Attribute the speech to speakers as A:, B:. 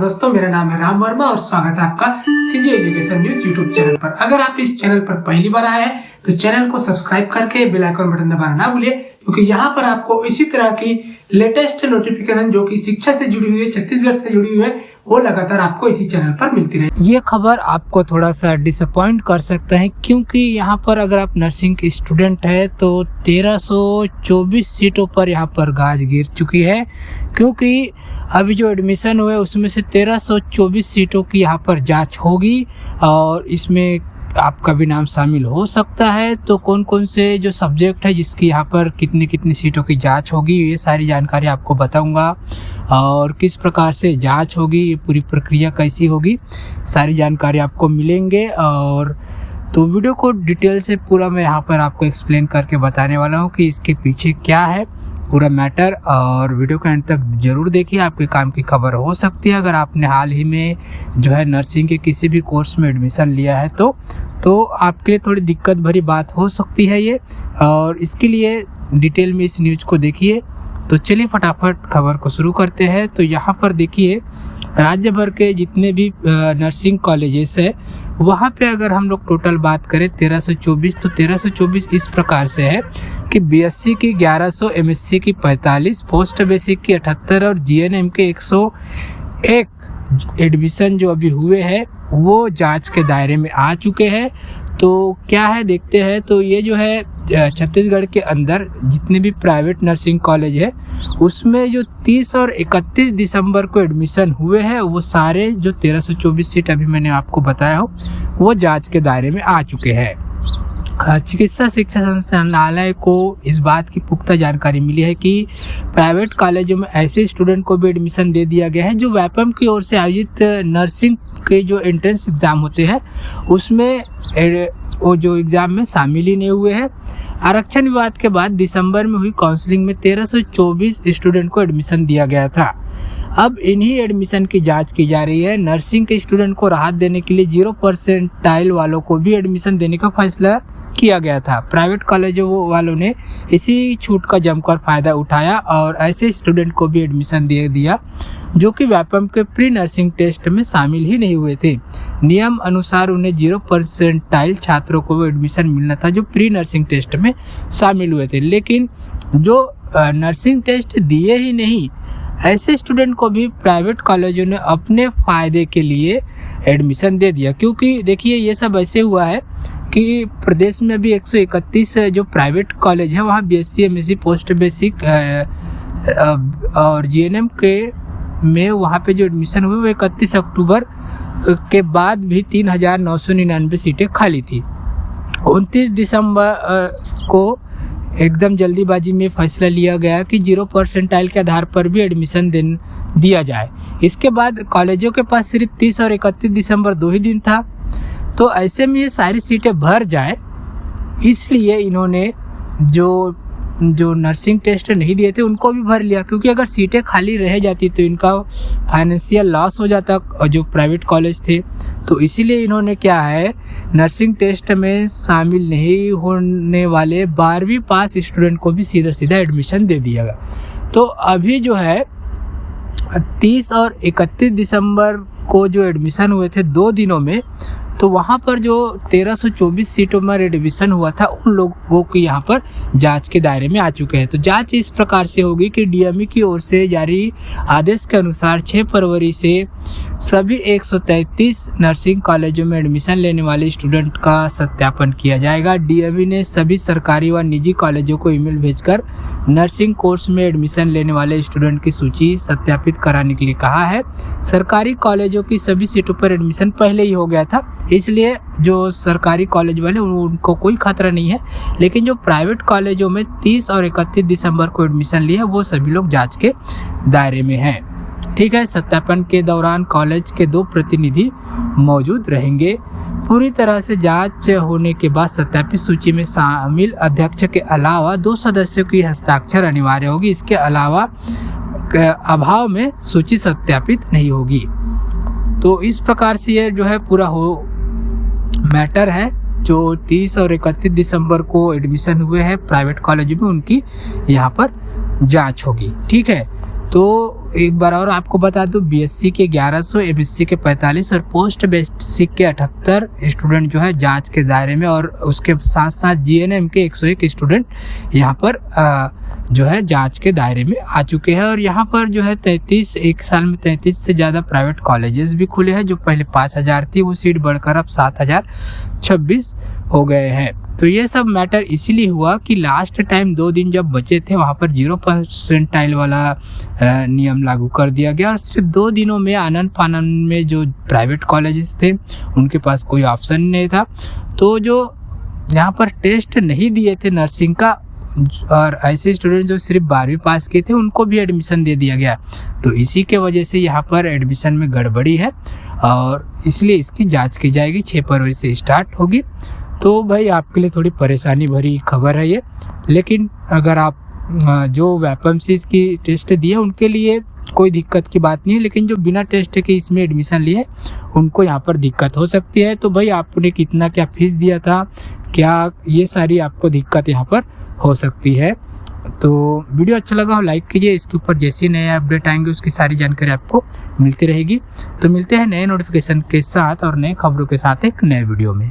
A: दोस्तों, मेरा नाम है राम वर्मा और स्वागत है आपका CG education news YouTube channel पर। अगर आप इस चैनल पर पहली बार आए हैं तो चैनल को सब्सक्राइब करके बेल आइकन बटन दबाना ना भूलिए, क्योंकि यहाँ पर आपको इसी तरह की लेटेस्ट नोटिफिकेशन जो कि शिक्षा से जुड़ी हुई है, छत्तीसगढ़ से जुड़ी हुई है, वो लगातार आपको इसी चैनल पर मिलती रहे। ये खबर आपको थोड़ा सा डिसअपॉइंट कर सकता है, क्योंकि यहाँ पर अगर आप नर्सिंग के स्टूडेंट है तो 1324 सीटों पर यहाँ पर गाज गिर चुकी है, क्योंकि अभी जो एडमिशन हुए उसमें से 1324 सीटों की यहाँ पर जांच होगी और इसमें आपका भी नाम शामिल हो सकता है। तो कौन कौन से जो सब्जेक्ट है जिसकी यहाँ पर कितनी कितनी सीटों की जांच होगी, ये सारी जानकारी आपको बताऊंगा और किस प्रकार से जांच होगी, ये पूरी प्रक्रिया कैसी होगी, सारी जानकारी आपको मिलेंगे। और तो वीडियो को डिटेल से पूरा मैं यहाँ पर आपको एक्सप्लेन करके बताने वाला हूँ कि इसके पीछे क्या है पूरा मैटर, और वीडियो के अंत तक जरूर देखिए, आपके काम की खबर हो सकती है। अगर आपने हाल ही में जो है नर्सिंग के किसी भी कोर्स में एडमिशन लिया है तो आपके लिए थोड़ी दिक्कत भरी बात हो सकती है ये, और इसके लिए डिटेल में इस न्यूज़ को देखिए। तो चलिए फटाफट खबर को शुरू करते हैं। तो यहाँ पर देखिए, राज्य भर के जितने भी नर्सिंग कॉलेजेस है वहाँ पे अगर हम लोग टोटल बात करें 1324, तो 1324 इस प्रकार से है कि बीएससी की 1100, एमएससी की 45, पोस्ट बेसिक की 78 और जीएनएम के 101 एडमिशन जो अभी हुए हैं वो जांच के दायरे में आ चुके हैं। तो क्या है देखते हैं। तो ये जो है छत्तीसगढ़ के अंदर जितने भी प्राइवेट नर्सिंग कॉलेज है उसमें जो 30 और 31 दिसंबर को एडमिशन हुए हैं वो सारे जो 1324 सीट अभी मैंने आपको बताया हो वो जांच के दायरे में आ चुके हैं। चिकित्सा शिक्षा संचालनालय को इस बात की पुख्ता जानकारी मिली है कि प्राइवेट कॉलेजों में ऐसे स्टूडेंट को भी एडमिशन दे दिया गया है जो वैपम की ओर से आयोजित नर्सिंग के जो एंट्रेंस एग्ज़ाम होते हैं उसमें वो जो एग्ज़ाम में शामिल ही नहीं हुए हैं। आरक्षण विवाद के बाद दिसंबर में हुई काउंसलिंग में 1324 स्टूडेंट को एडमिशन दिया गया था। अब इन्हीं एडमिशन की जांच की जा रही है। नर्सिंग के स्टूडेंट को राहत देने के लिए 0% वालों को भी एडमिशन देने का फैसला किया गया था। प्राइवेट कॉलेजों वालों ने इसी छूट का जमकर फायदा उठाया और ऐसे स्टूडेंट को भी एडमिशन दे दिया जो कि वैपम के प्री नर्सिंग टेस्ट में शामिल ही नहीं हुए थे। नियम अनुसार उन्हें 0% छात्रों को एडमिशन मिलना था जो प्री नर्सिंग टेस्ट में शामिल हुए थे, लेकिन जो नर्सिंग टेस्ट दिए ही नहीं ऐसे स्टूडेंट को भी प्राइवेट कॉलेजों ने अपने फ़ायदे के लिए एडमिशन दे दिया। क्योंकि देखिए ये सब ऐसे हुआ है कि प्रदेश में अभी 131 जो प्राइवेट कॉलेज है वहाँ बीएससी, एमएससी, पोस्ट बेसिक और जीएनएम के में वहाँ पे जो एडमिशन हुए वो 31 अक्टूबर के बाद भी 3999 सीटें खाली थी। 29 दिसंबर को एकदम जल्दीबाजी में फैसला लिया गया कि 0% के आधार पर भी एडमिशन दिया जाए। इसके बाद कॉलेजों के पास सिर्फ 30 और 31 दिसंबर 2 ही दिन था, तो ऐसे में ये सारी सीटें भर जाए इसलिए इन्होंने जो नर्सिंग टेस्ट नहीं दिए थे उनको भी भर लिया, क्योंकि अगर सीटें खाली रह जाती तो इनका फाइनेंशियल लॉस हो जाता जो प्राइवेट कॉलेज थे। तो इसीलिए इन्होंने क्या है नर्सिंग टेस्ट में शामिल नहीं होने वाले 12वीं पास स्टूडेंट को भी सीधा सीधा एडमिशन दे दिया गया। तो अभी जो है 30 और 31 दिसंबर को जो एडमिशन हुए थे 2 दिनों में, तो वहाँ पर जो 1324 सीटों में एडमिशन हुआ था उन लोगों को यहाँ पर जांच के दायरे में आ चुके हैं। तो जांच इस प्रकार से होगी कि डीएमई की ओर से जारी आदेश के अनुसार 6 फरवरी से सभी 133 नर्सिंग कॉलेजों में एडमिशन लेने वाले स्टूडेंट का सत्यापन किया जाएगा। डीएमई ने सभी सरकारी व निजी कॉलेजों को ईमेल भेजकर नर्सिंग कोर्स में एडमिशन लेने वाले स्टूडेंट की सूची सत्यापित कराने के लिए कहा है। सरकारी कॉलेजों की सभी सीटों पर एडमिशन पहले ही हो गया था, इसलिए जो सरकारी कॉलेज वाले उनको कोई खतरा नहीं है, लेकिन जो प्राइवेट कॉलेजों में 30 और 31 दिसंबर को एडमिशन लिया वो सभी लोग जांच के दायरे में हैं। ठीक है, सत्यापन के दौरान कॉलेज के 2 प्रतिनिधि मौजूद रहेंगे। पूरी तरह से जांच होने के बाद सत्यापित सूची में शामिल अध्यक्ष के अलावा 2 सदस्यों की हस्ताक्षर अनिवार्य होगी। इसके अलावा अभाव में सूची सत्यापित नहीं होगी। तो इस प्रकार से ये जो है पूरा मैटर है। जो 30 और 31 दिसंबर को एडमिशन हुए हैं प्राइवेट कॉलेज में उनकी यहाँ पर जांच होगी। ठीक है, तो एक बार और आपको बता दूं, बीएससी के 1100, एमएससी के 45 और पोस्ट बेसिक के 78 स्टूडेंट जो है जांच के दायरे में, और उसके साथ साथ जीएनएम के 101 स्टूडेंट यहाँ पर जो है जांच के दायरे में आ चुके हैं। और यहाँ पर जो है 33, एक साल में 33 से ज़्यादा प्राइवेट कॉलेजेस भी खुले हैं। जो पहले 5000 थी वो सीट बढ़कर अब 7026 हो गए हैं। तो ये सब मैटर इसीलिए हुआ कि लास्ट टाइम 2 दिन जब बचे थे वहाँ पर 0% वाला नियम लागू कर दिया गया, और सिर्फ 2 दिनों में आनन फानन में जो प्राइवेट कॉलेजेस थे उनके पास कोई ऑप्शन नहीं था। तो जो यहाँ पर टेस्ट नहीं दिए थे नर्सिंग का, और ऐसे स्टूडेंट जो सिर्फ 12वीं पास किए थे उनको भी एडमिशन दे दिया गया। तो इसी के वजह से यहाँ पर एडमिशन में गड़बड़ी है, और इसलिए इसकी जांच की जाएगी। 6 फरवरी से स्टार्ट होगी। तो भाई आपके लिए थोड़ी परेशानी भरी खबर है ये, लेकिन अगर आप जो वैकेंसीज की टेस्ट दिए उनके लिए कोई दिक्कत की बात नहीं है, लेकिन जो बिना टेस्ट के इसमें एडमिशन लिए उनको यहाँ पर दिक्कत हो सकती है। तो भाई आपने कितना क्या फीस दिया था, क्या, ये सारी आपको दिक्कत यहाँ पर हो सकती है। तो वीडियो अच्छा लगा हो लाइक कीजिए। इसके ऊपर जैसे नए अपडेट आएंगे उसकी सारी जानकारी आपको मिलती रहेगी। तो मिलते हैं नए नोटिफिकेशन के साथ और नए खबरों के साथ एक नए वीडियो में।